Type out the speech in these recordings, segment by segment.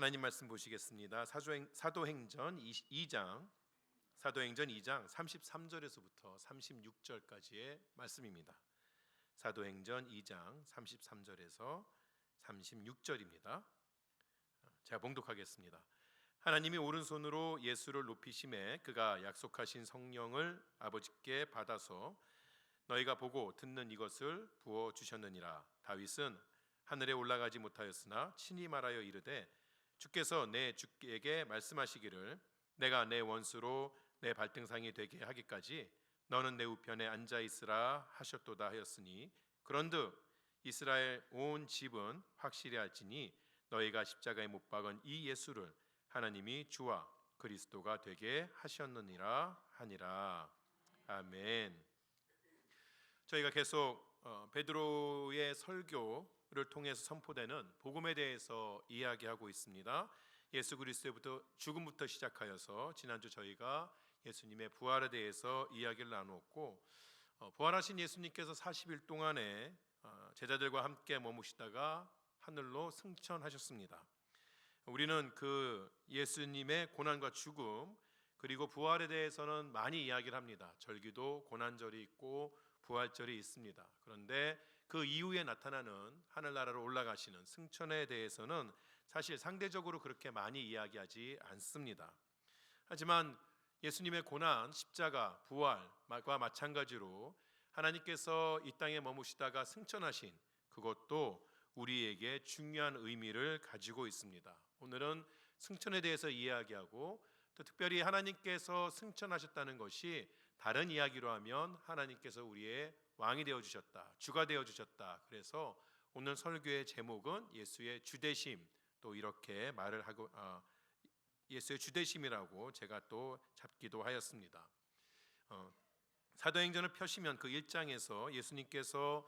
하나님 말씀 보시겠습니다. 사도행전 2장 33절에서부터 36절까지의 말씀입니다. 사도행전 2장 33절에서 36절입니다. 제가 봉독하겠습니다. 하나님이 오른손으로 예수를 높이심에 그가 약속하신 성령을 아버지께 받아서 너희가 보고 듣는 이것을 부어 주셨느니라. 다윗은 하늘에 올라가지 못하였으나 친히 말하여 이르되 주께서 내 주에게 말씀하시기를 내가 내 원수로 내 발등상이 되게 하기까지 너는 내 우편에 앉아 있으라 하셨도다 하였으니 그런즉 이스라엘 온 집은 확실히 알지니 너희가 십자가에 못 박은 이 예수를 하나님이 주와 그리스도가 되게 하셨느니라 하니라. 아멘. 저희가 계속 베드로의 설교를 통해서 선포되는 복음에 대해서 이야기하고 있습니다. 예수 그리스도부터 죽음부터 시작하여서 지난주 저희가 예수님의 부활에 대해서 이야기를 나누었고, 부활하신 예수님께서 40일 동안에 제자들과 함께 머무시다가 하늘로 승천하셨습니다. 우리는 그 예수님의 고난과 죽음 그리고 부활에 대해서는 많이 이야기를 합니다. 절기도 고난절이 있고 부활절이 있습니다. 그런데 그 이후에 나타나는 하늘나라로 올라가시는 승천에 대해서는 사실 상대적으로 그렇게 많이 이야기하지 않습니다. 하지만 예수님의 고난, 십자가, 부활과 마찬가지로 하나님께서 이 땅에 머무시다가 승천하신 그것도 우리에게 중요한 의미를 가지고 있습니다. 오늘은 승천에 대해서 이야기하고 또 특별히 하나님께서 승천하셨다는 것이 다른 이야기로 하면 하나님께서 우리의 왕이 되어주셨다, 주가 되어주셨다. 그래서 오늘 설교의 제목은 예수의 주되심, 또 이렇게 말을 하고 예수의 주되심이라고 제가 또 잡기도 하였습니다. 사도행전을 펴시면 그 1장에서 예수님께서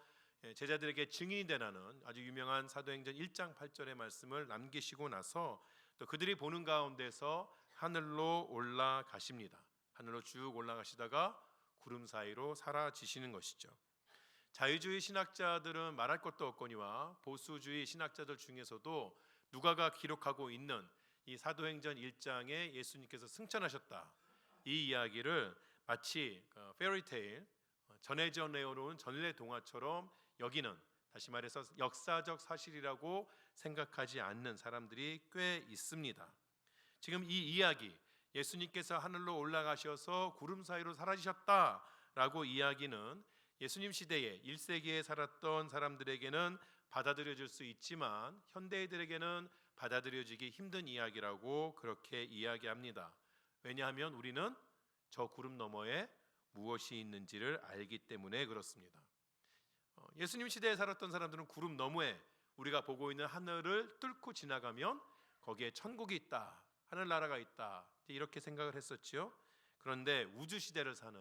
제자들에게 증인이 되라는 아주 유명한 사도행전 1장 8절의 말씀을 남기시고 나서 또 그들이 보는 가운데서 하늘로 올라가십니다. 하늘로 쭉 올라가시다가 구름 사이로 사라지시는 것이죠. 자유주의 신학자들은 말할 것도 없거니와 보수주의 신학자들 중에서도 누가가 기록하고 있는 이 사도행전 1장에 예수님께서 승천하셨다, 이 이야기를 마치 페어리테일, 전해져 내어놓은 전래 동화처럼 여기는, 다시 말해서 역사적 사실이라고 생각하지 않는 사람들이 꽤 있습니다. 지금 이 이야기, 예수님께서 하늘로 올라가셔서 구름 사이로 사라지셨다라고 이야기는 예수님 시대에 1세기에 살았던 사람들에게는 받아들여질 수 있지만 현대인들에게는 받아들여지기 힘든 이야기라고 그렇게 이야기합니다. 왜냐하면 우리는 저 구름 너머에 무엇이 있는지를 알기 때문에 그렇습니다. 예수님 시대에 살았던 사람들은 구름 너머에 우리가 보고 있는 하늘을 뚫고 지나가면 거기에 천국이 있다, 하늘나라가 있다, 이렇게 생각을 했었죠. 그런데 우주 시대를 사는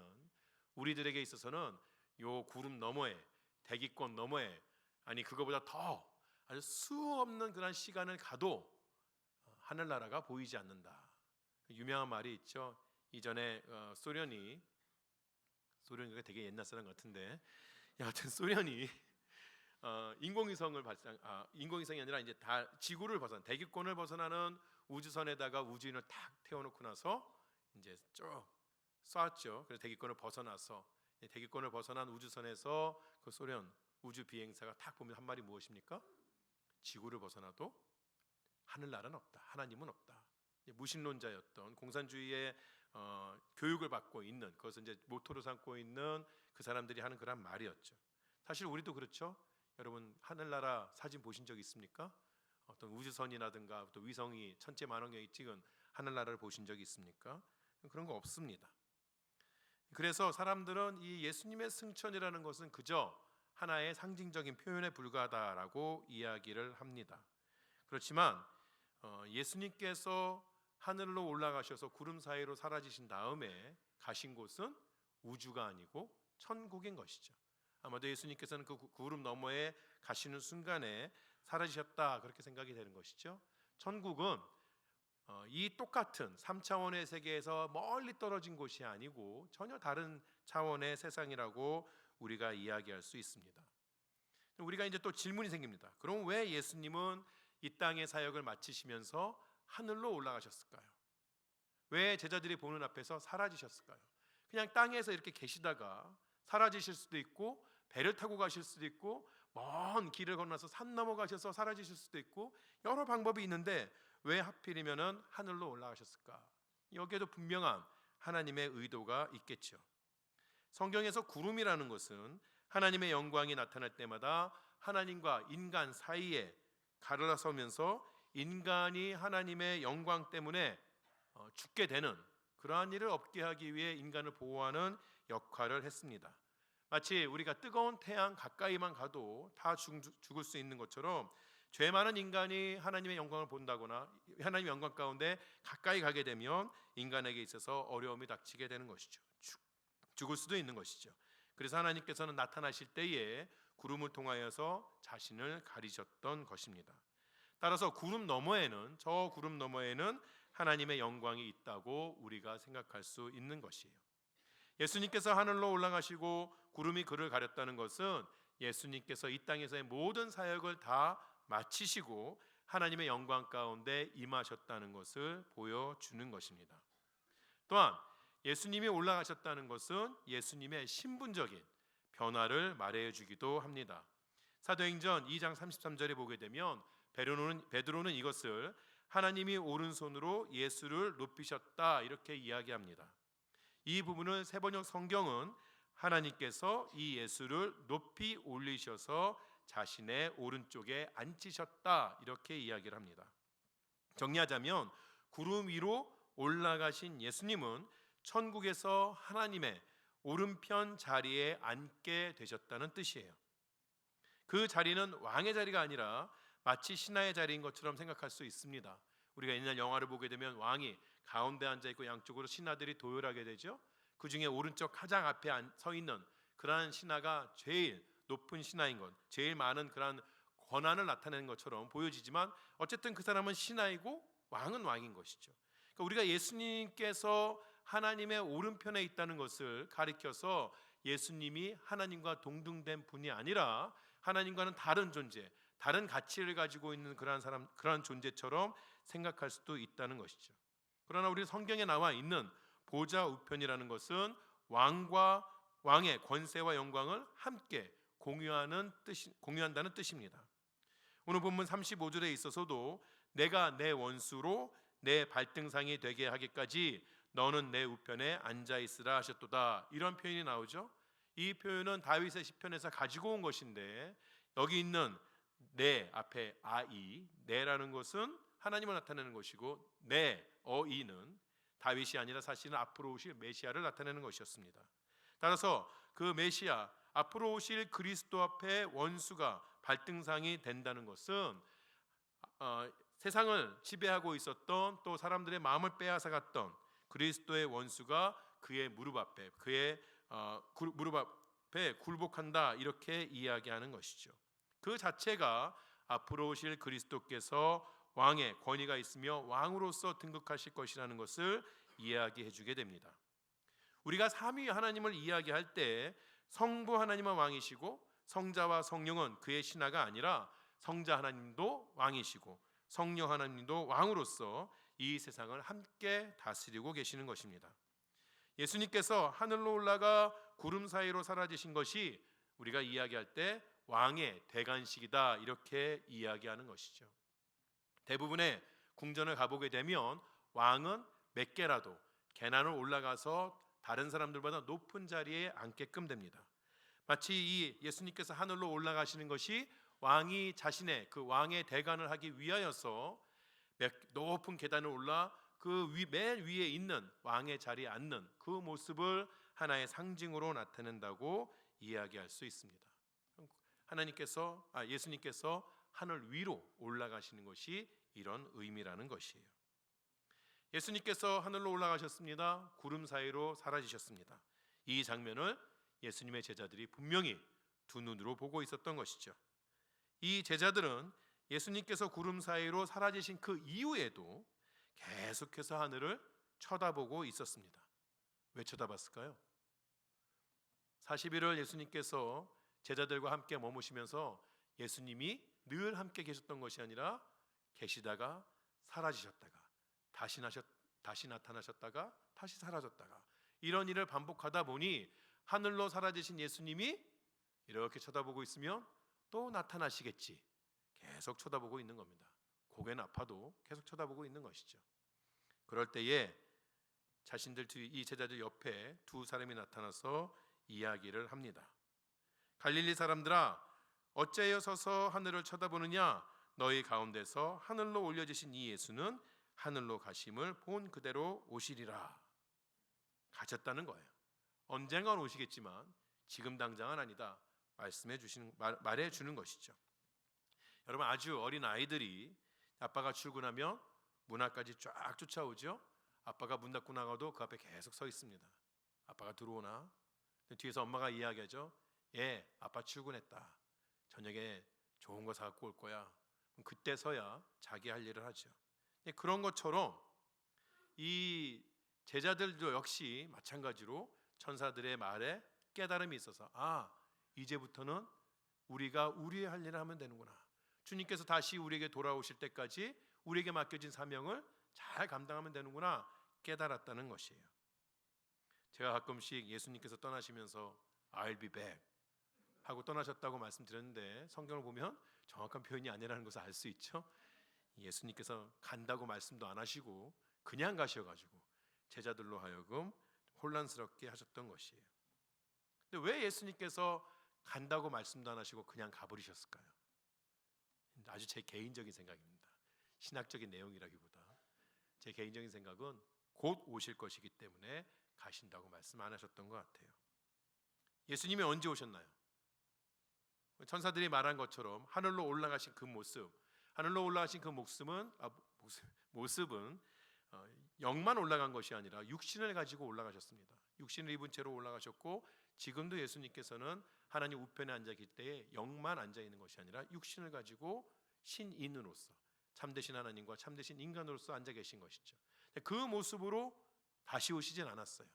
우리들에게 있어서는 요 구름 너머에, 대기권 너머에, 아니 그거보다 더 아주 수없는 그런 시간을 가도 하늘나라가 보이지 않는다. 유명한 말이 있죠. 이전에 소련이 되게 옛날 사람 같은데 여하튼 소련이 인공위성이 아니라 이제 다 지구를 벗어난, 대기권을 벗어나는 우주선에다가 우주인을 탁 태워놓고 나서 이제 쭉 쐈죠. 그래서 대기권을 벗어난 우주선에서 그 소련 우주 비행사가 탁 보면 한 말이 무엇입니까? 지구를 벗어나도 하늘나라는 없다, 하나님은 없다. 무신론자였던 공산주의의 교육을 받고 있는, 그것을 이제 모토로 삼고 있는 그 사람들이 하는 그런 말이었죠. 사실 우리도 그렇죠. 여러분 하늘나라 사진 보신 적 있습니까? 어떤 우주선이라든가 또 위성이 천체 만원경이 찍은 하늘나라를 보신 적이 있습니까? 그런 거 없습니다. 그래서 사람들은 이 예수님의 승천이라는 것은 그저 하나의 상징적인 표현에 불과하다라고 이야기를 합니다. 그렇지만 예수님께서 하늘로 올라가셔서 구름 사이로 사라지신 다음에 가신 곳은 우주가 아니고 천국인 것이죠. 아마도 예수님께서는 그 구름 너머에 가시는 순간에 사라지셨다, 그렇게 생각이 되는 것이죠. 천국은 이 똑같은 3차원의 세계에서 멀리 떨어진 곳이 아니고 전혀 다른 차원의 세상이라고 우리가 이야기할 수 있습니다. 우리가 이제 또 질문이 생깁니다. 그럼 왜 예수님은 이 땅의 사역을 마치시면서 하늘로 올라가셨을까요? 왜 제자들이 보는 앞에서 사라지셨을까요? 그냥 땅에서 이렇게 계시다가 사라지실 수도 있고, 배를 타고 가실 수도 있고, 먼 길을 건너서 산 넘어가셔서 사라지실 수도 있고, 여러 방법이 있는데 왜 하필이면은 하늘로 올라가셨을까? 여기에도 분명한 하나님의 의도가 있겠죠. 성경에서 구름이라는 것은 하나님의 영광이 나타날 때마다 하나님과 인간 사이에 갈라서면서 인간이 하나님의 영광 때문에 죽게 되는 그러한 일을 없게 하기 위해 인간을 보호하는 역할을 했습니다. 마치 우리가 뜨거운 태양 가까이만 가도 다 죽을 수 있는 것처럼, 죄 많은 인간이 하나님의 영광을 본다거나 하나님의 영광 가운데 가까이 가게 되면 인간에게 있어서 어려움이 닥치게 되는 것이죠. 죽을 수도 있는 것이죠. 그래서 하나님께서는 나타나실 때에 구름을 통하여서 자신을 가리셨던 것입니다. 따라서 저 구름 너머에는 하나님의 영광이 있다고 우리가 생각할 수 있는 것이에요. 예수님께서 하늘로 올라가시고 구름이 그를 가렸다는 것은 예수님께서 이 땅에서의 모든 사역을 다 마치시고 하나님의 영광 가운데 임하셨다는 것을 보여주는 것입니다. 또한 예수님이 올라가셨다는 것은 예수님의 신분적인 변화를 말해주기도 합니다. 사도행전 2장 33절에 보게 되면 베드로는 이것을 하나님이 오른손으로 예수를 높이셨다 이렇게 이야기합니다. 이 부분을 세번역 성경은 하나님께서 이 예수를 높이 올리셔서 자신의 오른쪽에 앉히셨다 이렇게 이야기를 합니다. 정리하자면 구름 위로 올라가신 예수님은 천국에서 하나님의 오른편 자리에 앉게 되셨다는 뜻이에요. 그 자리는 왕의 자리가 아니라 마치 신하의 자리인 것처럼 생각할 수 있습니다. 우리가 옛날 영화를 보게 되면 왕이 가운데 앉아 있고 양쪽으로 신하들이 도열하게 되죠. 그 중에 오른쪽 가장 앞에 서 있는 그러한 신하가 제일 높은 신하인 것, 제일 많은 그러한 권한을 나타내는 것처럼 보여지지만 어쨌든 그 사람은 신하이고 왕은 왕인 것이죠. 그러니까 우리가 예수님께서 하나님의 오른편에 있다는 것을 가리켜서 예수님이 하나님과 동등된 분이 아니라 하나님과는 다른 존재, 다른 가치를 가지고 있는 그러한 존재처럼 생각할 수도 있다는 것이죠. 그러나 우리 성경에 나와 있는 보좌 우편이라는 것은 왕의 권세와 영광을 함께 공유한다는 뜻입니다. 오늘 본문 35절에 있어서도 내가 내 원수로 내 발등상이 되게 하기까지 너는 내 우편에 앉아 있으라 하셨도다 이런 표현이 나오죠. 이 표현은 다윗의 시편에서 가지고 온 것인데, 여기 있는 내 앞에 아이, 내라는 것은 하나님을 나타내는 것이고, 내 어이는 다윗이 아니라 사실은 앞으로 오실 메시아를 나타내는 것이었습니다. 따라서 그 메시아, 앞으로 오실 그리스도 앞에 원수가 발등상이 된다는 것은 세상을 지배하고 있었던, 또 사람들의 마음을 빼앗아갔던 그리스도의 원수가 그의 무릎 앞에 굴복한다 이렇게 이야기하는 것이죠. 그 자체가 앞으로 오실 그리스도께서 왕의 권위가 있으며 왕으로서 등극하실 것이라는 것을 이야기해 주게 됩니다. 우리가 삼위 하나님을 이야기할 때 성부 하나님은 왕이시고 성자와 성령은 그의 신하가 아니라 성자 하나님도 왕이시고 성령 하나님도 왕으로서 이 세상을 함께 다스리고 계시는 것입니다. 예수님께서 하늘로 올라가 구름 사이로 사라지신 것이 우리가 이야기할 때 왕의 대관식이다 이렇게 이야기하는 것이죠. 대부분의 궁전을 가보게 되면 왕은 몇 개라도 계단을 올라가서 다른 사람들보다 높은 자리에 앉게끔 됩니다. 마치 이 예수님께서 하늘로 올라가시는 것이 왕이 자신의 그 왕의 대관을 하기 위하여서 높은 계단을 올라 그 맨 위에 있는 왕의 자리에 앉는 그 모습을 하나의 상징으로 나타낸다고 이야기할 수 있습니다. 예수님께서 하늘 위로 올라가시는 것이 이런 의미라는 것이에요. 예수님께서 하늘로 올라가셨습니다. 구름 사이로 사라지셨습니다. 이 장면을 예수님의 제자들이 분명히 두 눈으로 보고 있었던 것이죠. 이 제자들은 예수님께서 구름 사이로 사라지신 그 이후에도 계속해서 하늘을 쳐다보고 있었습니다. 왜 쳐다봤을까요? 40일을 예수님께서 제자들과 함께 머무시면서 예수님이 늘 함께 계셨던 것이 아니라 계시다가 사라지셨다가 다시 나타나셨다가 다시 사라졌다가 이런 일을 반복하다 보니 하늘로 사라지신 예수님이 이렇게 쳐다보고 있으면 또 나타나시겠지, 계속 쳐다보고 있는 겁니다. 고개는 아파도 계속 쳐다보고 있는 것이죠. 그럴 때에 자신들 이 제자들 옆에 두 사람이 나타나서 이야기를 합니다. 갈릴리 사람들아, 어째여 서서 하늘을 쳐다보느냐? 너희 가운데서 하늘로 올려지신 이 예수는 하늘로 가심을 본 그대로 오시리라. 가셨다는 거예요. 언젠간 오시겠지만 지금 당장은 아니다. 말해 주는 것이죠. 여러분, 아주 어린 아이들이 아빠가 출근하면 문 앞까지 쫙 쫓아오죠. 아빠가 문 닫고 나가도 그 앞에 계속 서 있습니다. 아빠가 들어오나? 뒤에서 엄마가 이야기하죠. 예, 아빠 출근했다. 저녁에 좋은 거 사갖고 올 거야. 그때서야 자기 할 일을 하죠. 그런 것처럼 이 제자들도 역시 마찬가지로 천사들의 말에 깨달음이 있어서 이제부터는 우리가 우리의 할 일을 하면 되는구나. 주님께서 다시 우리에게 돌아오실 때까지 우리에게 맡겨진 사명을 잘 감당하면 되는구나 깨달았다는 것이에요. 제가 가끔씩 예수님께서 떠나시면서 I'll be back 하고 떠나셨다고 말씀드렸는데 성경을 보면 정확한 표현이 아니라는 것을 알 수 있죠. 예수님께서 간다고 말씀도 안 하시고 그냥 가셔가지고 제자들로 하여금 혼란스럽게 하셨던 것이에요. 근데 왜 예수님께서 간다고 말씀도 안 하시고 그냥 가버리셨을까요? 아주 제 개인적인 생각입니다. 신학적인 내용이라기보다 제 개인적인 생각은 곧 오실 것이기 때문에 가신다고 말씀 안 하셨던 것 같아요. 예수님이 언제 오셨나요? 천사들이 말한 것처럼 하늘로 올라가신 그 모습, 하늘로 올라가신 그 모습은 영만 올라간 것이 아니라 육신을 가지고 올라가셨습니다. 육신을 입은 채로 올라가셨고 지금도 예수님께서는 하나님 우편에 앉아 계실 때에 영만 앉아 있는 것이 아니라 육신을 가지고 신인으로서 참되신 하나님과 참되신 인간으로서 앉아 계신 것이죠. 그 모습으로 다시 오시진 않았어요.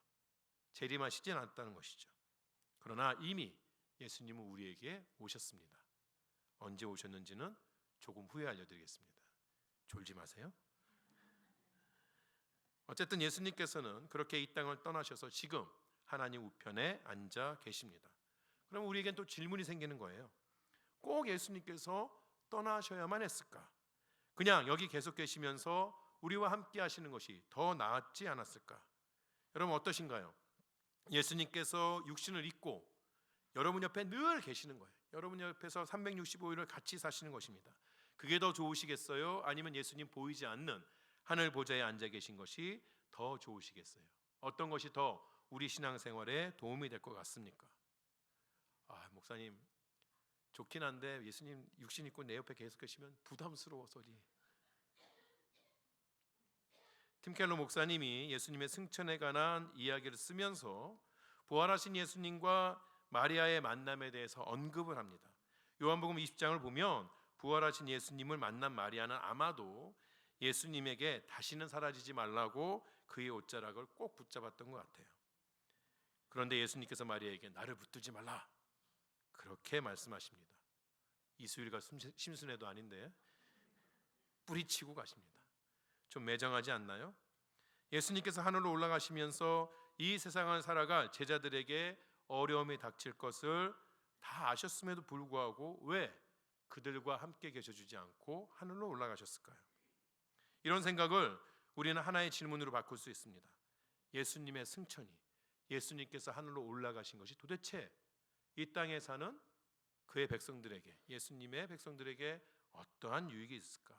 재림하시진 않았다는 것이죠. 그러나 이미 예수님은 우리에게 오셨습니다. 언제 오셨는지는 조금 후에 알려드리겠습니다. 졸지 마세요. 어쨌든 예수님께서는 그렇게 이 땅을 떠나셔서 지금 하나님 우편에 앉아 계십니다. 그럼 우리에겐 또 질문이 생기는 거예요. 꼭 예수님께서 떠나셔야만 했을까? 그냥 여기 계속 계시면서 우리와 함께 하시는 것이 더 나았지 않았을까? 여러분 어떠신가요? 예수님께서 육신을 입고 여러분 옆에 늘 계시는 거예요. 여러분 옆에서 365일을 같이 사시는 것입니다. 그게 더 좋으시겠어요? 아니면 예수님 보이지 않는 하늘 보좌에 앉아 계신 것이 더 좋으시겠어요? 어떤 것이 더 우리 신앙생활에 도움이 될 것 같습니까? 목사님 좋긴 한데 예수님 육신 입고 내 옆에 계속 계시면 부담스러워서리. 팀 켈러 목사님이 예수님의 승천에 관한 이야기를 쓰면서 부활하신 예수님과 마리아의 만남에 대해서 언급을 합니다. 요한복음 20장을 보면 부활하신 예수님을 만난 마리아는 아마도 예수님에게 다시는 사라지지 말라고 그의 옷자락을 꼭 붙잡았던 것 같아요. 그런데 예수님께서 마리아에게 나를 붙들지 말라 그렇게 말씀하십니다. 이수일과 심순애도 아닌데 뿌리치고 가십니다. 좀 매정하지 않나요? 예수님께서 하늘로 올라가시면서 이 세상을 살아갈 제자들에게 어려움이 닥칠 것을 다 아셨음에도 불구하고 왜 그들과 함께 계셔주지 않고 하늘로 올라가셨을까요? 이런 생각을 우리는 하나의 질문으로 바꿀 수 있습니다. 예수님의 승천이, 예수님께서 하늘로 올라가신 것이 도대체 이 땅에 사는 그의 백성들에게, 예수님의 백성들에게 어떠한 유익이 있을까?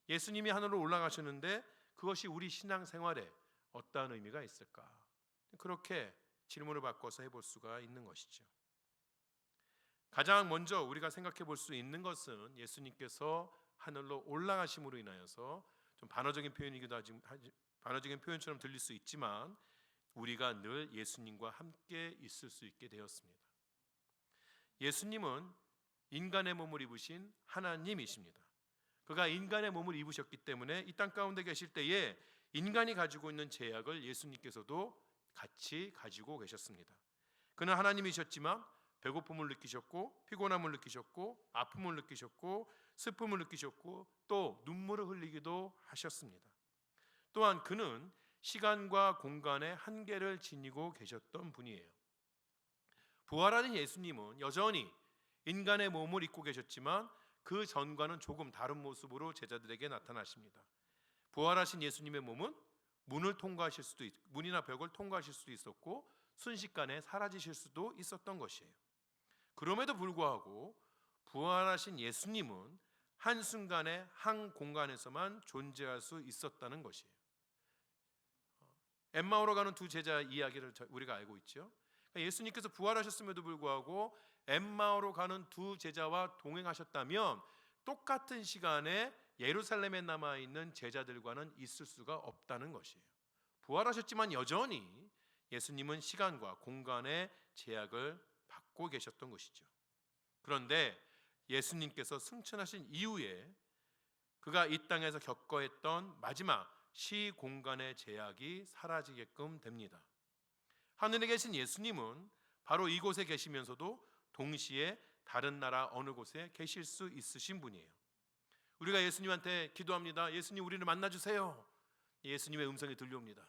예수님이 하늘로 올라가셨는데 그것이 우리 신앙생활에 어떠한 의미가 있을까? 그렇게 질문을 바꿔서 해볼 수가 있는 것이죠. 가장 먼저 우리가 생각해 볼 수 있는 것은 예수님께서 하늘로 올라가심으로 인하여서 좀 반어적인 표현처럼 들릴 수 있지만 우리가 늘 예수님과 함께 있을 수 있게 되었습니다. 예수님은 인간의 몸을 입으신 하나님이십니다. 그가 인간의 몸을 입으셨기 때문에 이 땅 가운데 계실 때에 인간이 가지고 있는 죄악을 예수님께서도 같이 가지고 계셨습니다. 그는 하나님이셨지만 배고픔을 느끼셨고 피곤함을 느끼셨고 아픔을 느끼셨고 슬픔을 느끼셨고 또 눈물을 흘리기도 하셨습니다. 또한 그는 시간과 공간의 한계를 지니고 계셨던 분이에요. 부활하신 예수님은 여전히 인간의 몸을 입고 계셨지만 그 전과는 조금 다른 모습으로 제자들에게 나타나십니다. 부활하신 예수님의 몸은 문이나 벽을 통과하실 수도 있었고 순식간에 사라지실 수도 있었던 것이에요. 그럼에도 불구하고 부활하신 예수님은 한순간에 한 공간에서만 존재할 수 있었다는 것이에요. 엠마오로 가는 두 제자 이야기를 우리가 알고 있죠. 예수님께서 부활하셨음에도 불구하고 엠마오로 가는 두 제자와 동행하셨다면 똑같은 시간에 예루살렘에 남아있는 제자들과는 있을 수가 없다는 것이에요. 부활하셨지만 여전히 예수님은 시간과 공간의 제약을 받고 계셨던 것이죠. 그런데 예수님께서 승천하신 이후에 그가 이 땅에서 겪어야 했던 마지막 시공간의 제약이 사라지게끔 됩니다. 하늘에 계신 예수님은 바로 이곳에 계시면서도 동시에 다른 나라 어느 곳에 계실 수 있으신 분이에요. 우리가 예수님한테 기도합니다. 예수님, 우리를 만나주세요. 예수님의 음성이 들려옵니다.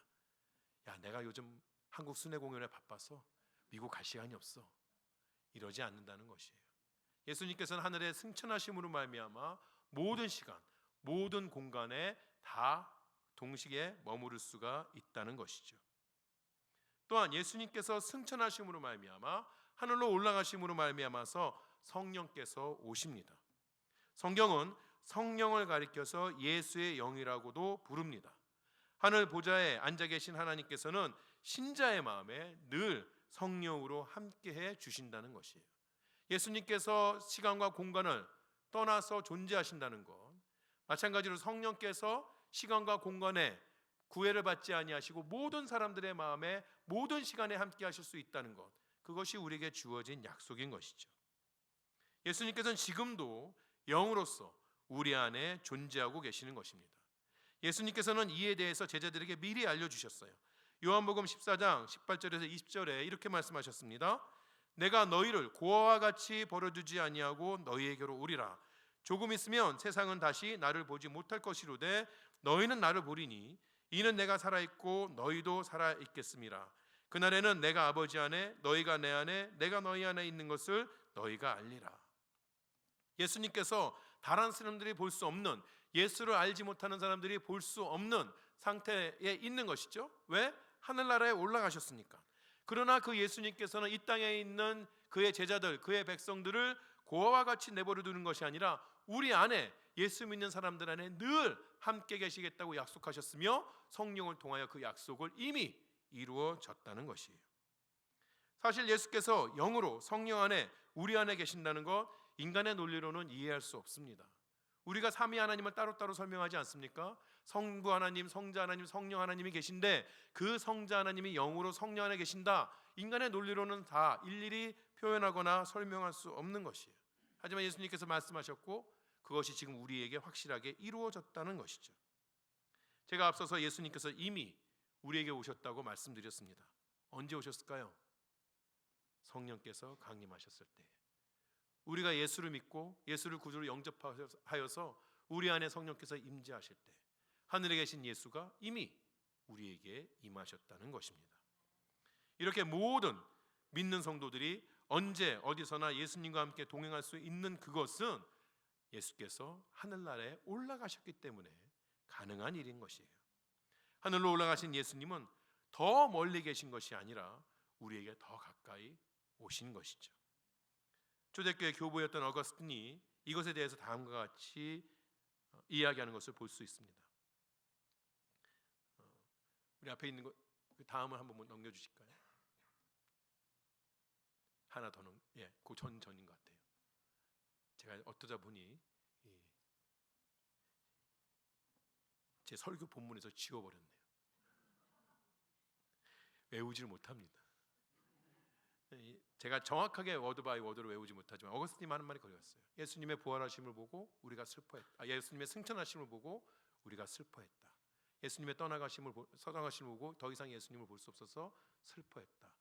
야, 내가 요즘 한국 순회 공연에 바빠서 미국 갈 시간이 없어. 이러지 않는다는 것이에요. 예수님께서는 하늘에 승천하심으로 말미암아 모든 시간, 모든 공간에 다 동시에 머무를 수가 있다는 것이죠. 또한 예수님께서 승천하심으로 말미암아 하늘로 올라가심으로 말미암아서 성령께서 오십니다. 성경은 성령을 가리켜서 예수의 영이라고도 부릅니다. 하늘 보좌에 앉아 계신 하나님께서는 신자의 마음에 늘 성령으로 함께해 주신다는 것이에요. 예수님께서 시간과 공간을 떠나서 존재하신다는 것, 마찬가지로 성령께서 시간과 공간에 구애를 받지 아니하시고 모든 사람들의 마음에 모든 시간에 함께 하실 수 있다는 것, 그것이 우리에게 주어진 약속인 것이죠. 예수님께서는 지금도 영으로서 우리 안에 존재하고 계시는 것입니다. 예수님께서는 이에 대해서 제자들에게 미리 알려주셨어요. 요한복음 14장 18절에서 20절에 이렇게 말씀하셨습니다. 내가 너희를 고아와 같이 버려두지 아니하고 너희에게로 오리라. 조금 있으면 세상은 다시 나를 보지 못할 것이로되 너희는 나를 보리니 이는 내가 살아있고 너희도 살아있겠음이라. 그날에는 내가 아버지 안에 너희가 내 안에 내가 너희 안에 있는 것을 너희가 알리라. 예수님께서 다른 사람들이 볼 수 없는, 예수를 알지 못하는 사람들이 볼 수 없는 상태에 있는 것이죠. 왜? 하늘나라에 올라가셨으니까. 그러나 그 예수님께서는 이 땅에 있는 그의 제자들, 그의 백성들을 고아와 같이 내버려 두는 것이 아니라 우리 안에, 예수 믿는 사람들 안에 늘 함께 계시겠다고 약속하셨으며 성령을 통하여 그 약속을 이미 이루어졌다는 것이에요. 사실 예수께서 영으로 성령 안에 우리 안에 계신다는 것 인간의 논리로는 이해할 수 없습니다. 우리가 삼위 하나님을 따로따로 설명하지 않습니까? 성부 하나님, 성자 하나님, 성령 하나님이 계신데 그 성자 하나님이 영으로 성령 안에 계신다. 인간의 논리로는 다 일일이 표현하거나 설명할 수 없는 것이에요. 하지만 예수님께서 말씀하셨고 그것이 지금 우리에게 확실하게 이루어졌다는 것이죠. 제가 앞서서 예수님께서 이미 우리에게 오셨다고 말씀드렸습니다. 언제 오셨을까요? 성령께서 강림하셨을 때. 우리가 예수를 믿고 예수를 구주로 영접하여서 우리 안에 성령께서 임재하실 때 하늘에 계신 예수가 이미 우리에게 임하셨다는 것입니다. 이렇게 모든 믿는 성도들이 언제 어디서나 예수님과 함께 동행할 수 있는 그것은 예수께서 하늘나라에 올라가셨기 때문에 가능한 일인 것이에요. 하늘로 올라가신 예수님은 더 멀리 계신 것이 아니라 우리에게 더 가까이 오신 것이죠. 초대교회 교부였던 어거스틴이 이것에 대해서 다음과 같이 이야기하는 것을 볼 수 있습니다. 우리 앞에 있는 것, 그 다음을 한번 넘겨주실까요? 하나 더 그 전인 것 같아요. 제가 어떠다 보니 제 설교 본문에서 지워버렸네요. 외우지를 못합니다. 제가 정확하게 워드 바이 워드로 외우지 못하지만 어거스틴이 하는 말이 그거였어요. 예수님의 부활하심을 보고 우리가 슬퍼했다. 예수님의 승천하심을 보고 우리가 슬퍼했다. 예수님의 떠나가심을 보고 더 이상 예수님을 볼 수 없어서 슬퍼했다.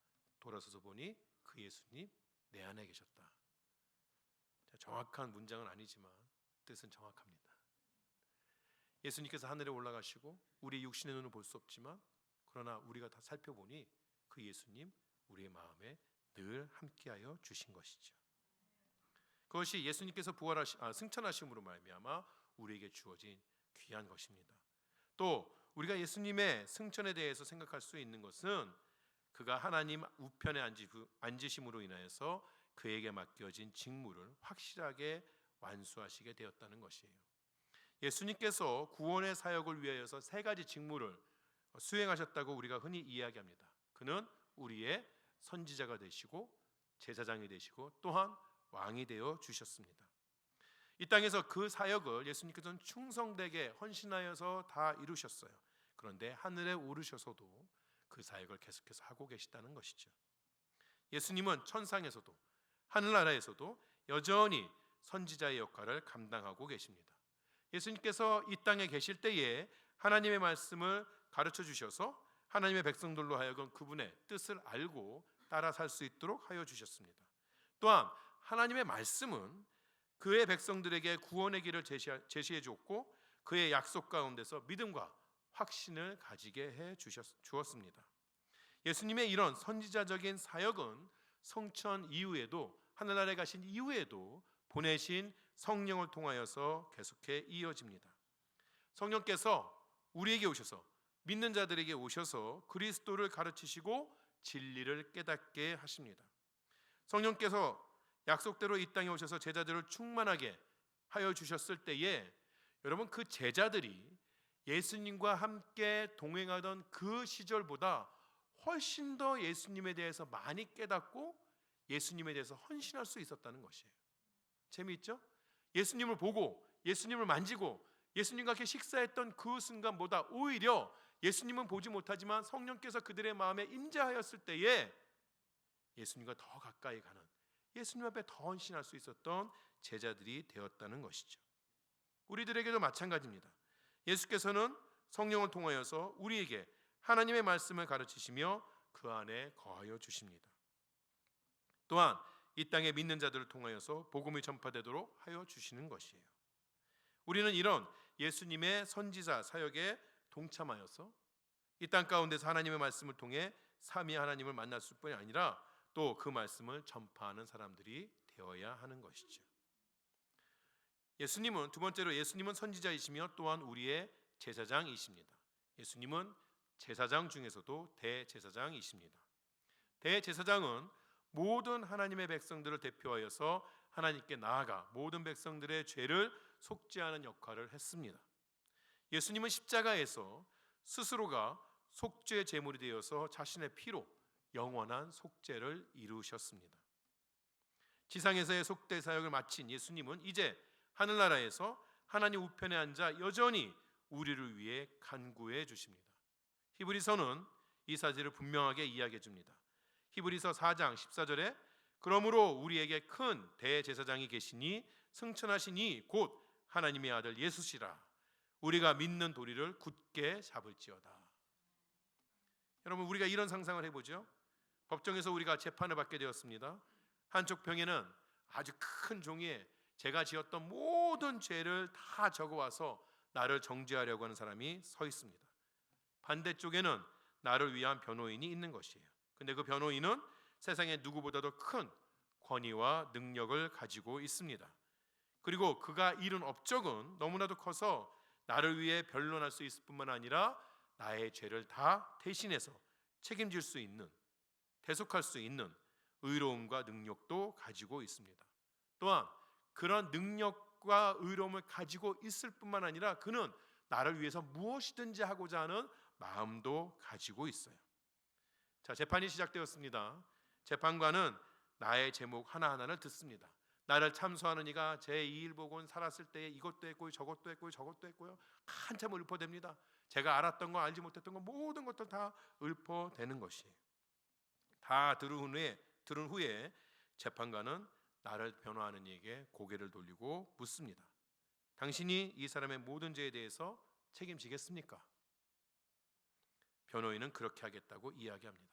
돌아서서 보니 그 예수님 내 안에 계셨다. 정확한 문장은 아니지만 뜻은 정확합니다. 예수님께서 하늘에 올라가시고 우리 육신의 눈은 볼 수 없지만 그러나 우리가 다 살펴보니 그 예수님 우리의 마음에 늘 함께하여 주신 것이죠. 그것이 예수님께서 승천하심으로 말미암아 우리에게 주어진 귀한 것입니다. 또 우리가 예수님의 승천에 대해서 생각할 수 있는 것은 그가 하나님 우편에 앉으심으로 인하여서 그에게 맡겨진 직무를 확실하게 완수하시게 되었다는 것이에요. 예수님께서 구원의 사역을 위하여서 세 가지 직무를 수행하셨다고 우리가 흔히 이야기합니다. 그는 우리의 선지자가 되시고 제사장이 되시고 또한 왕이 되어 주셨습니다. 이 땅에서 그 사역을 예수님께서는 충성되게 헌신하여서 다 이루셨어요. 그런데 하늘에 오르셔서도 그 사역을 계속해서 하고 계시다는 것이죠. 예수님은 천상에서도 하늘나라에서도 여전히 선지자의 역할을 감당하고 계십니다. 예수님께서 이 땅에 계실 때에 하나님의 말씀을 가르쳐 주셔서 하나님의 백성들로 하여금 그분의 뜻을 알고 따라 살 수 있도록 하여 주셨습니다. 또한 하나님의 말씀은 그의 백성들에게 구원의 길을 제시해 주었고 그의 약속 가운데서 믿음과 확신을 가지게 해 주었습니다. 예수님의 이런 선지자적인 사역은 성천 이후에도 하늘나라에 가신 이후에도 보내신 성령을 통하여서 계속해 이어집니다. 성령께서 우리에게 오셔서 믿는 자들에게 오셔서 그리스도를 가르치시고 진리를 깨닫게 하십니다. 성령께서 약속대로 이 땅에 오셔서 제자들을 충만하게 하여 주셨을 때에 여러분 그 제자들이 예수님과 함께 동행하던 그 시절보다 훨씬 더 예수님에 대해서 많이 깨닫고 예수님에 대해서 헌신할 수 있었다는 것이에요. 재미있죠? 예수님을 보고 예수님을 만지고 예수님과 함께 식사했던 그 순간보다 오히려 예수님은 보지 못하지만 성령께서 그들의 마음에 임재하였을 때에 예수님과 더 가까이 가는 예수님 앞에 더 헌신할 수 있었던 제자들이 되었다는 것이죠. 우리들에게도 마찬가지입니다. 예수께서는 성령을 통하여서 우리에게 하나님의 말씀을 가르치시며 그 안에 거하여 주십니다. 또한 이 땅에 믿는 자들을 통하여서 복음이 전파되도록 하여 주시는 것이에요. 우리는 이런 예수님의 선지자 사역에 동참하여서 이 땅 가운데서 하나님의 말씀을 통해 삼위 하나님을 만났을 뿐이 아니라 또 그 말씀을 전파하는 사람들이 되어야 하는 것이죠. 예수님은 두 번째로 예수님은 선지자이시며 또한 우리의 제사장이십니다. 예수님은 제사장 중에서도 대제사장이십니다. 대제사장은 모든 하나님의 백성들을 대표하여서 하나님께 나아가 모든 백성들의 죄를 속죄하는 역할을 했습니다. 예수님은 십자가에서 스스로가 속죄 제물이 되어서 자신의 피로 영원한 속죄를 이루셨습니다. 지상에서의 속죄 사역을 마친 예수님은 이제 하늘나라에서 하나님 우편에 앉아 여전히 우리를 위해 간구해 주십니다. 히브리서는 이 사실을 분명하게 이야기해 줍니다. 히브리서 4장 14절에 그러므로 우리에게 큰 대제사장이 계시니 승천하시니 곧 하나님의 아들 예수시라 우리가 믿는 도리를 굳게 잡을지어다. 여러분 우리가 이런 상상을 해보죠. 법정에서 우리가 재판을 받게 되었습니다. 한쪽 병에는 아주 큰 종이에 제가 지었던 모든 죄를 다 적어와서 나를 정죄하려고 하는 사람이 서 있습니다. 반대쪽에는 나를 위한 변호인이 있는 것이에요. 근데 그 변호인은 세상에 누구보다도 큰 권위와 능력을 가지고 있습니다. 그리고 그가 이룬 업적은 너무나도 커서 나를 위해 변론할 수 있을 뿐만 아니라 나의 죄를 다 대신해서 책임질 수 있는, 대속할 수 있는 의로움과 능력도 가지고 있습니다. 또한 그런 능력과 의로움을 가지고 있을 뿐만 아니라 그는 나를 위해서 무엇이든지 하고자 하는 마음도 가지고 있어요. 자, 재판이 시작되었습니다. 재판관은 나의 제목 하나하나를 듣습니다. 나를 참소하는 이가 제 이일복은 살았을 때에 이것도 했고요, 저것도 했고요, 저것도 했고요. 한참 읊어댑니다. 제가 알았던 거, 알지 못했던 거 모든 것들 다 읊어대는 것이에요. 다 들은 후에 재판관은 나를 변호하는 이에게 고개를 돌리고 묻습니다. 당신이 이 사람의 모든 죄에 대해서 책임지겠습니까? 변호인은 그렇게 하겠다고 이야기합니다.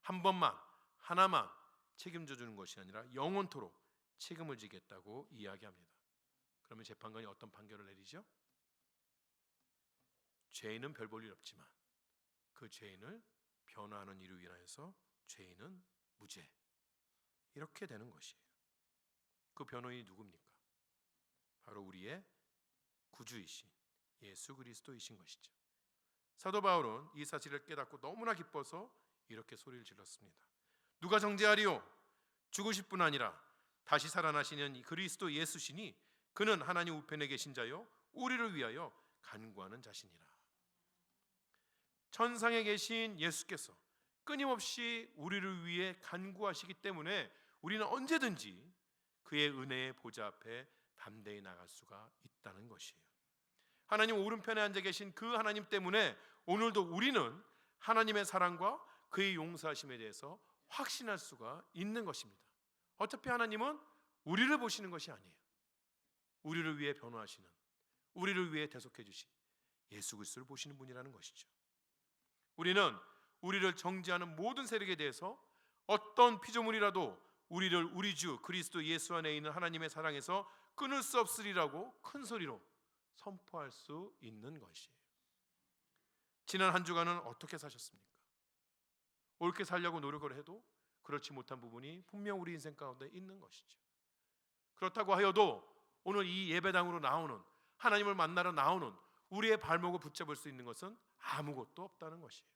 한 번만, 하나만 책임져 주는 것이 아니라 영원토록 책임을 지겠다고 이야기합니다. 그러면 재판관이 어떤 판결을 내리죠? 죄인은 별 볼 일 없지만 그 죄인을 변호하는 이를 위하여서 죄인은 무죄, 이렇게 되는 것이에요. 그 변호인이 누굽니까? 바로 우리의 구주이신 예수 그리스도이신 것이죠. 사도 바울은 이 사실을 깨닫고 너무나 기뻐서 이렇게 소리를 질렀습니다. 누가 정죄하리요? 죽으실 뿐 아니라 다시 살아나시는 그리스도 예수시니 그는 하나님 우편에 계신 자요 우리를 위하여 간구하는 자시니라. 천상에 계신 예수께서 끊임없이 우리를 위해 간구하시기 때문에 우리는 언제든지 그의 은혜의 보좌 앞에 담대히 나갈 수가 있다는 것이에요. 하나님 오른편에 앉아 계신 그 하나님 때문에 오늘도 우리는 하나님의 사랑과 그의 용서하심에 대해서 확신할 수가 있는 것입니다. 어차피 하나님은 우리를 보시는 것이 아니에요. 우리를 위해 변호하시는, 우리를 위해 대속해 주신 예수 그리스도를 보시는 분이라는 것이죠. 우리는 우리를 정죄하는 모든 세력에 대해서 어떤 피조물이라도 우리를 우리 주 그리스도 예수 안에 있는 하나님의 사랑에서 끊을 수 없으리라고 큰 소리로 선포할 수 있는 것이에요. 지난 한 주간은 어떻게 사셨습니까? 옳게 살려고 노력을 해도 그렇지 못한 부분이 분명 우리 인생 가운데 있는 것이죠. 그렇다고 하여도 오늘 이 예배당으로 나오는, 하나님을 만나러 나오는 우리의 발목을 붙잡을 수 있는 것은 아무것도 없다는 것이에요.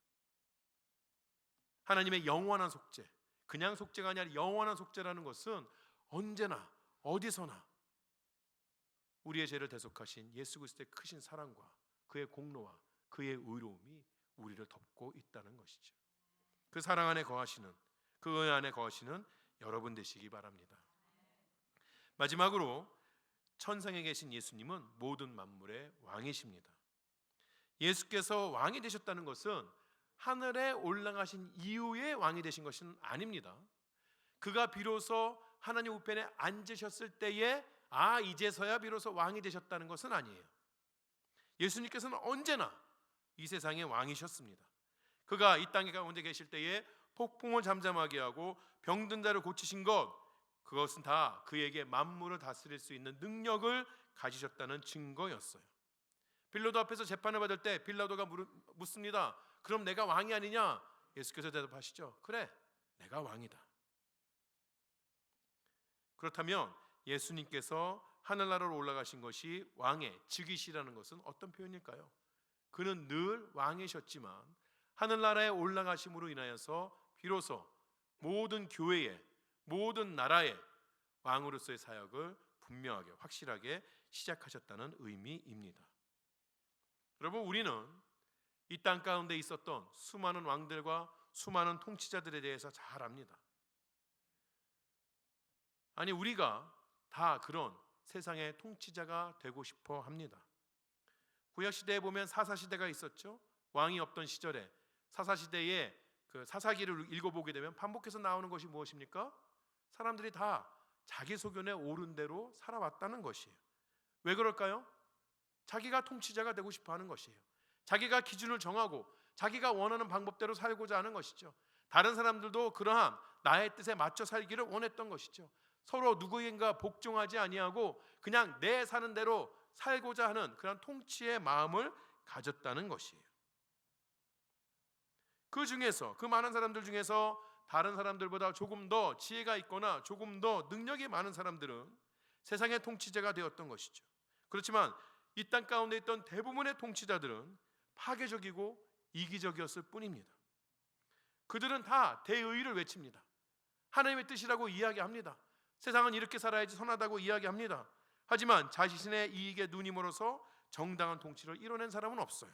하나님의 영원한 속죄, 그냥 속죄가 아니라 영원한 속죄라는 것은 언제나 어디서나 우리의 죄를 대속하신 예수 그리스도의 크신 사랑과 그의 공로와 그의 의로움이 우리를 덮고 있다는 것이죠. 그 사랑 안에 거하시는, 그 은혜 안에 거하시는 여러분 되시기 바랍니다. 마지막으로 천상에 계신 예수님은 모든 만물의 왕이십니다. 예수께서 왕이 되셨다는 것은 하늘에 올라가신 이후에 왕이 되신 것은 아닙니다. 그가 비로소 하나님 우편에 앉으셨을 때에 이제서야 비로소 왕이 되셨다는 것은 아니에요. 예수님께서는 언제나 이 세상의 왕이셨습니다. 그가 이 땅에 가운데 계실 때에 폭풍을 잠잠하게 하고 병든 자를 고치신 것, 그것은 다 그에게 만물을 다스릴 수 있는 능력을 가지셨다는 증거였어요. 빌라도 앞에서 재판을 받을 때 빌라도가 묻습니다. 그럼 내가 왕이 아니냐? 예수께서 대답하시죠. 그래, 내가 왕이다. 그렇다면 예수님께서 하늘나라로 올라가신 것이 왕의 즉위시라는 것은 어떤 표현일까요? 그는 늘 왕이셨지만 하늘나라에 올라가심으로 인하여서 비로소 모든 교회의, 모든 나라의 왕으로서의 사역을 분명하게 확실하게 시작하셨다는 의미입니다. 여러분, 우리는 이 땅 가운데 있었던 수많은 왕들과 수많은 통치자들에 대해서 잘 압니다. 아니, 우리가 다 그런 세상의 통치자가 되고 싶어 합니다. 구약시대에 보면 사사시대가 있었죠. 왕이 없던 시절에 사사시대에 그 사사기를 읽어보게 되면 반복해서 나오는 것이 무엇입니까? 사람들이 다 자기 소견에 옳은 대로 살아왔다는 것이에요. 왜 그럴까요? 자기가 통치자가 되고 싶어 하는 것이에요. 자기가 기준을 정하고 자기가 원하는 방법대로 살고자 하는 것이죠. 다른 사람들도 그러한 나의 뜻에 맞춰 살기를 원했던 것이죠. 서로 누구인가 복종하지 아니하고 그냥 내 사는 대로 살고자 하는 그런 통치의 마음을 가졌다는 것이에요. 그 중에서, 그 많은 사람들 중에서 다른 사람들보다 조금 더 지혜가 있거나 조금 더 능력이 많은 사람들은 세상의 통치자가 되었던 것이죠. 그렇지만 이 땅 가운데 있던 대부분의 통치자들은 파괴적이고 이기적이었을 뿐입니다. 그들은 다 대의를 외칩니다. 하나님의 뜻이라고 이야기합니다. 세상은 이렇게 살아야지 선하다고 이야기합니다. 하지만 자신의 이익에 눈이 멀어서 정당한 통치를 이뤄낸 사람은 없어요.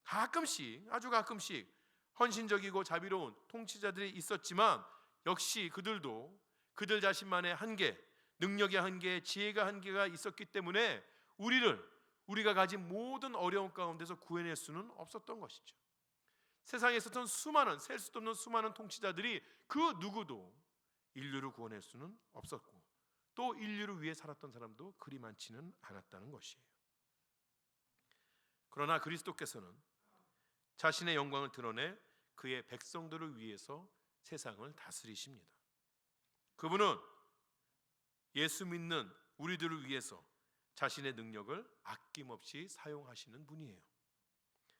가끔씩, 아주 가끔씩 헌신적이고 자비로운 통치자들이 있었지만 역시 그들도 그들 자신만의 한계, 능력의 한계, 지혜가 한계가 있었기 때문에 우리가 가진 모든 어려움 가운데서 구해낼 수는 없었던 것이죠. 세상에 있었던 수많은, 셀 수도 없는 수많은 통치자들이 그 누구도 인류를 구원할 수는 없었고 또 인류를 위해 살았던 사람도 그리 많지는 않았다는 것이에요. 그러나 그리스도께서는 자신의 영광을 드러내 그의 백성들을 위해서 세상을 다스리십니다. 그분은 예수 믿는 우리들을 위해서 자신의 능력을 아낌없이 사용하시는 분이에요.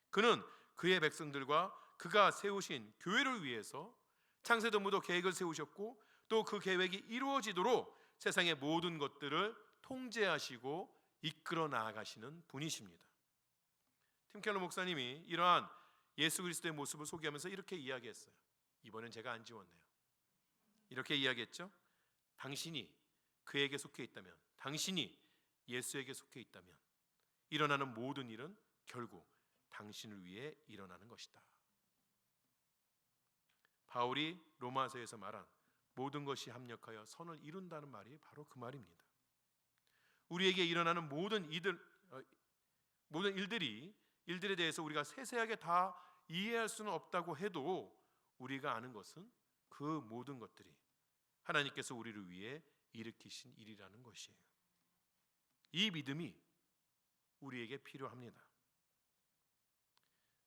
그는 그의 백성들과 그가 세우신 교회를 위해서 창세전부터 계획을 세우셨고 또 그 계획이 이루어지도록 세상의 모든 것들을 통제하시고 이끌어 나아가시는 분이십니다. 팀 켈러 목사님이 이러한 예수 그리스도의 모습을 소개하면서 이렇게 이야기했어요. 이번엔 제가 안 지웠네요. 이렇게 이야기했죠. 당신이 그에게 속해 있다면, 당신이 예수에게 속해 있다면 일어나는 모든 일은 결국 당신을 위해 일어나는 것이다. 바울이 로마서에서 말한 모든 것이 합력하여 선을 이룬다는 말이 바로 그 말입니다. 우리에게 일어나는 모든 일들에 대해서 우리가 세세하게 다 이해할 수는 없다고 해도 우리가 아는 것은 그 모든 것들이 하나님께서 우리를 위해 일으키신 일이라는 것이에요. 이 믿음이 우리에게 필요합니다.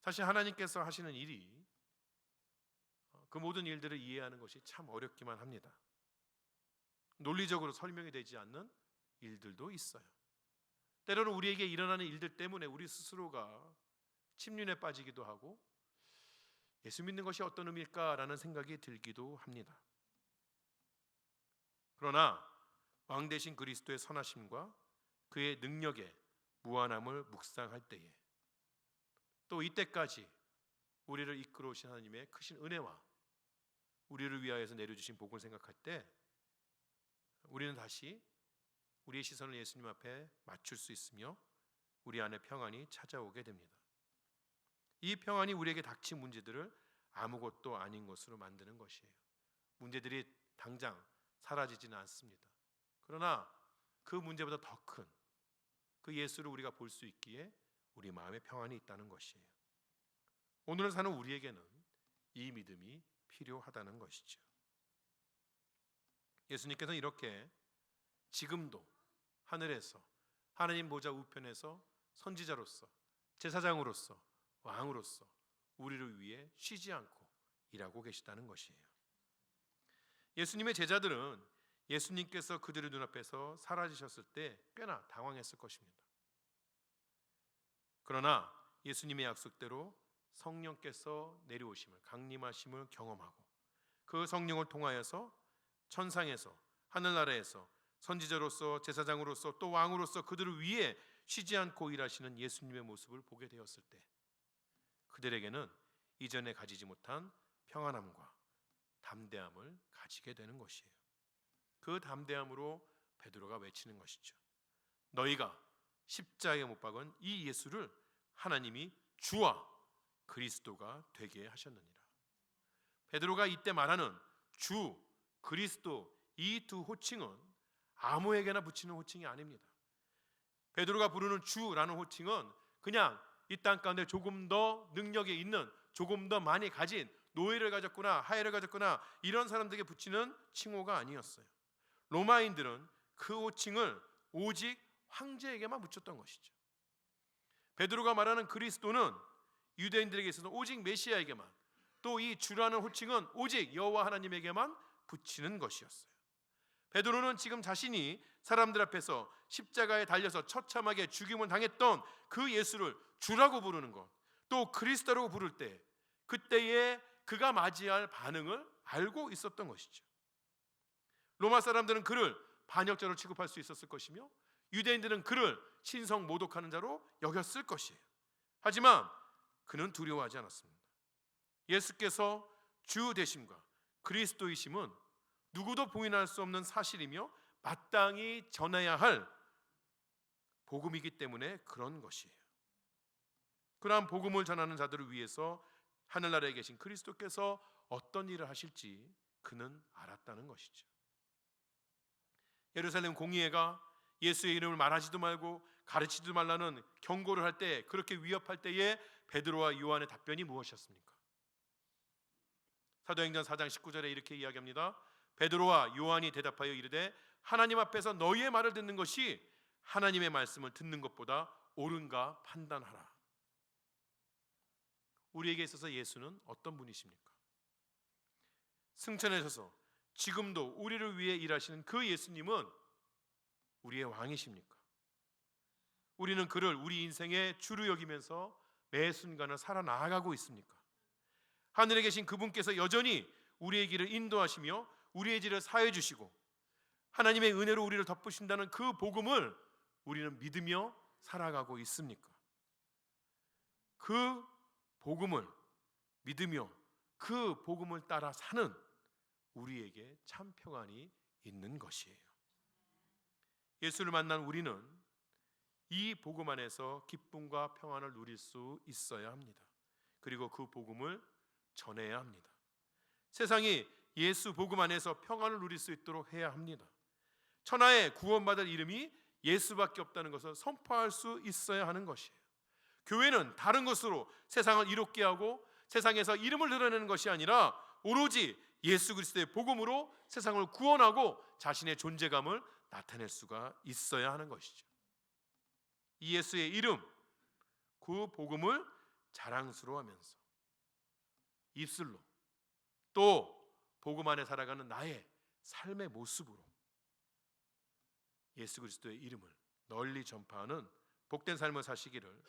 사실 하나님께서 하시는 일이 그 모든 일들을 이해하는 것이 참 어렵기만 합니다. 논리적으로 설명이 되지 않는 일들도 있어요. 때로는 우리에게 일어나는 일들 때문에 우리 스스로가 침륜에 빠지기도 하고 예수 믿는 것이 어떤 의미일까라는 생각이 들기도 합니다. 그러나 왕 대신 그리스도의 선하심과 그의 능력의 무한함을 묵상할 때에 또 이때까지 우리를 이끌어 오신 하나님의 크신 은혜와 우리를 위하여서 내려주신 복을 생각할 때 우리는 다시 우리의 시선을 예수님 앞에 맞출 수 있으며 우리 안에 평안이 찾아오게 됩니다. 이 평안이 우리에게 닥친 문제들을 아무것도 아닌 것으로 만드는 것이에요. 문제들이 당장 사라지지는 않습니다. 그러나 그 문제보다 더 큰 그 예수를 우리가 볼 수 있기에 우리 마음에 평안이 있다는 것이에요. 오늘 사는 우리에게는 이 믿음이 필요하다는 것이죠. 예수님께서는 이렇게 지금도 하늘에서 하나님 보좌 우편에서 선지자로서 제사장으로서 왕으로서 우리를 위해 쉬지 않고 일하고 계시다는 것이에요. 예수님의 제자들은 예수님께서 그들의 눈앞에서 사라지셨을 때 꽤나 당황했을 것입니다. 그러나 예수님의 약속대로 성령께서 내려오심을, 강림하심을 경험하고 그 성령을 통하여서 천상에서 하늘나라에서 선지자로서 제사장으로서 또 왕으로서 그들을 위해 쉬지 않고 일하시는 예수님의 모습을 보게 되었을 때 그들에게는 이전에 가지지 못한 평안함과 담대함을 가지게 되는 것이에요. 그 담대함으로 베드로가 외치는 것이죠. 너희가 십자가에 못 박은 이 예수를 하나님이 주와 그리스도가 되게 하셨느니라. 베드로가 이때 말하는 주, 그리스도 이 두 호칭은 아무에게나 붙이는 호칭이 아닙니다. 베드로가 부르는 주라는 호칭은 그냥 이 땅 가운데 조금 더 능력이 있는, 조금 더 많이 가진, 노예를 가졌구나, 하야를 가졌구나 이런 사람들에게 붙이는 칭호가 아니었어요. 로마인들은 그 호칭을 오직 황제에게만 붙였던 것이죠. 베드로가 말하는 그리스도는 유대인들에게 있어서 오직 메시아에게만, 또 이 주라는 호칭은 오직 여호와 하나님에게만 붙이는 것이었어요. 베드로는 지금 자신이 사람들 앞에서 십자가에 달려서 처참하게 죽임을 당했던 그 예수를 주라고 부르는 것, 또 그리스도라고 부를 때 그때에 그가 맞이할 반응을 알고 있었던 것이죠. 로마 사람들은 그를 반역자로 취급할 수 있었을 것이며 유대인들은 그를 신성 모독하는 자로 여겼을 것이에요. 하지만 그는 두려워하지 않았습니다. 예수께서 주 되심과 그리스도이심은 누구도 부인할 수 없는 사실이며 마땅히 전해야 할 복음이기 때문에 그런 것이에요. 그러한 복음을 전하는 자들을 위해서 하늘나라에 계신 그리스도께서 어떤 일을 하실지 그는 알았다는 것이죠. 예루살렘 공의회가 예수의 이름을 말하지도 말고 가르치지도 말라는 경고를 할 때, 그렇게 위협할 때에 베드로와 요한의 답변이 무엇이었습니까? 사도행전 4장 19절에 이렇게 이야기합니다. 베드로와 요한이 대답하여 이르되 하나님 앞에서 너희의 말을 듣는 것이 하나님의 말씀을 듣는 것보다 옳은가 판단하라. 우리에게 있어서 예수는 어떤 분이십니까? 승천하셔서 지금도 우리를 위해 일하시는 그 예수님은 우리의 왕이십니까? 우리는 그를 우리 인생의 주로 여기면서 매 순간을 살아나가고 있습니까? 하늘에 계신 그분께서 여전히 우리의 길을 인도하시며 우리의 길을 사해 주시고 하나님의 은혜로 우리를 덮으신다는 그 복음을 우리는 믿으며 살아가고 있습니까? 그 복음을 믿으며 그 복음을 따라 사는 우리에게 참 평안이 있는 것이에요. 예수를 만난 우리는 이 복음 안에서 기쁨과 평안을 누릴 수 있어야 합니다. 그리고 그 복음을 전해야 합니다. 세상이 예수 복음 안에서 평안을 누릴 수 있도록 해야 합니다. 천하에 구원받을 이름이 예수밖에 없다는 것을 선포할 수 있어야 하는 것이에요. 교회는 다른 것으로 세상을 이롭게 하고 세상에서 이름을 드러내는 것이 아니라 오로지 예수 그리스도의 복음으로 세상을 구원하고 자신의 존재감을 나타낼 수가 있어야 하는 것이죠. 이 예수의 이름, 그 복음을 자랑스러워하면서 입술로 또 복음 안에 살아가는 나의 삶의 모습으로 예수 그리스도의 이름을 널리 전파하는 복된 삶을 사시기를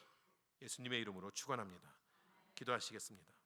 예수님의 이름으로 축원합니다. 기도하시겠습니다.